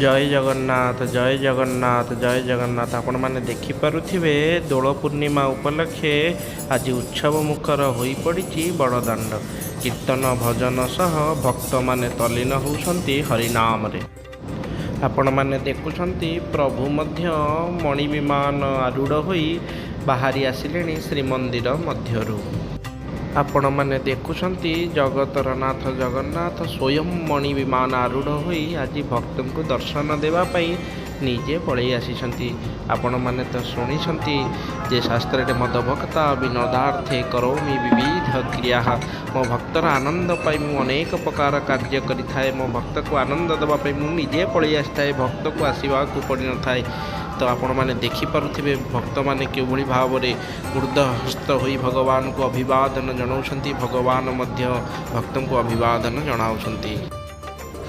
ଜୟ ଜଗନ୍ନାଥ ଜୟ ଜଗନ୍ନାଥ। ଆପଣମାନେ ଦେଖିପାରୁଥିବେ ଦୋଳ ପୂର୍ଣ୍ଣିମା ଉପଲକ୍ଷେ ଆଜି ଉତ୍ସବ ମୁଖର ହୋଇପଡ଼ିଛି ବଡ଼ଦାଣ୍ଡ। କୀର୍ତ୍ତନ ଭଜନ ସହ ଭକ୍ତମାନେ ତଲ୍ଲୀନ ହେଉଛନ୍ତି ହରିନାମରେ। ଆପଣମାନେ ଦେଖୁଛନ୍ତି ପ୍ରଭୁ ମଧ୍ୟ ମଣିବିମାନ ଆରୂଢ଼ ହୋଇ ବାହାରି ଆସିଲେଣି ଶ୍ରୀମନ୍ଦିର ମଧ୍ୟରୁ। ଆପଣମାନେ ଦେଖୁଛନ୍ତି ଜଗତର ନାଥ ଜଗନ୍ନାଥ ସ୍ୱୟଂ ମଣି ବିମାନ ଆରୂଢ଼ ହୋଇ ଆଜି ଭକ୍ତଙ୍କୁ ଦର୍ଶନ ଦେବା ପାଇଁ ନିଜେ ପଳେଇ ଆସିଛନ୍ତି। ଆପଣମାନେ ତ ଶୁଣିଛନ୍ତି ଯେ ଶାସ୍ତ୍ରରେ ମଦଭକ୍ତା ବିନୋଦାର୍ଥେ କରୋମି ବିବିଧ କ୍ରିୟା। ମୋ ଭକ୍ତର ଆନନ୍ଦ ପାଇଁ ମୁଁ ଅନେକ ପ୍ରକାର କାର୍ଯ୍ୟ କରିଥାଏ। ମୋ ଭକ୍ତକୁ ଆନନ୍ଦ ଦେବା ପାଇଁ ମୁଁ ନିଜେ ପଳେଇ ଆସିଥାଏ, ଭକ୍ତକୁ ଆସିବାକୁ ପଡ଼ିନଥାଏ। ତ ଆପଣମାନେ ଦେଖିପାରୁଥିବେ ଭକ୍ତମାନେ କିଭଳି ଭାବରେ ଉର୍ଦ୍ଧହସ୍ତ ହୋଇ ଭଗବାନଙ୍କୁ ଅଭିବାଦନ ଜଣାଉଛନ୍ତି, ଭଗବାନ ମଧ୍ୟ ଭକ୍ତଙ୍କୁ ଅଭିବାଦନ ଜଣାଉଛନ୍ତି।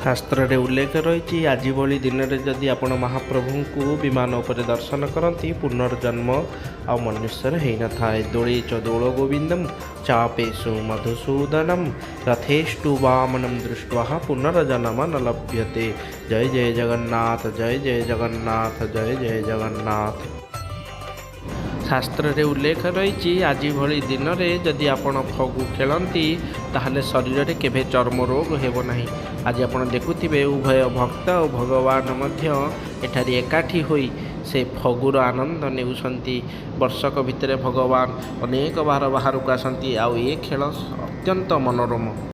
ଶାସ୍ତ୍ରରେ ଉଲ୍ଲେଖ ରହିଛି ଆଜି ଭଳି ଦିନରେ ଯଦି ଆପଣ ମହାପ୍ରଭୁଙ୍କୁ ବିମାନ ଉପରେ ଦର୍ଶନ କରନ୍ତି ପୁନର୍ଜନ୍ମ ଆଉ ମନୁଷ୍ୟର ହେଇନଥାଏ। ଦୋଳେଚ ଦୋଳ ଗୋବିନ୍ଦମ୍ ଚାପେଷୁ ମଧୁସୂଦନମ୍ ରଥେଷ୍ଟୁ ବାମନମ୍ ଦୃଷ୍ଟ୍ୱା ପୁନର୍ଜନ୍ମ ନ ଲଭ୍ୟତେ। ଜୟ ଜୟ ଜଗନ୍ନାଥ ଜୟ ଜୟ ଜଗନ୍ନାଥ ଜୟ ଜୟ ଜଗନ୍ନାଥ। ଶାସ୍ତ୍ରରେ ଉଲ୍ଲେଖ ରହିଛି ଆଜି ଭଳି ଦିନରେ ଯଦି ଆପଣ ଫଗୁ ଖେଳନ୍ତି ତାହେଲେ ଶରୀରରେ କେବେ ଚର୍ମ ରୋଗ ହେବ ନାହିଁ। ଆଜି ଆପଣ ଦେଖୁଥିବେ ଉଭୟ ଭକ୍ତ ଓ ଭଗବାନ ମଧ୍ୟ ଏଠାରେ ଏକାଠି ହୋଇ ସେ ଫଗୁର ଆନନ୍ଦ ନେଉଛନ୍ତି। ବର୍ଷକ ଭିତରେ ଭଗବାନ ଅନେକ ବାର ବାହାରକୁ ଆସନ୍ତି ଆଉ ଏ ଖେଳ ଅତ୍ୟନ୍ତ ମନୋରମ।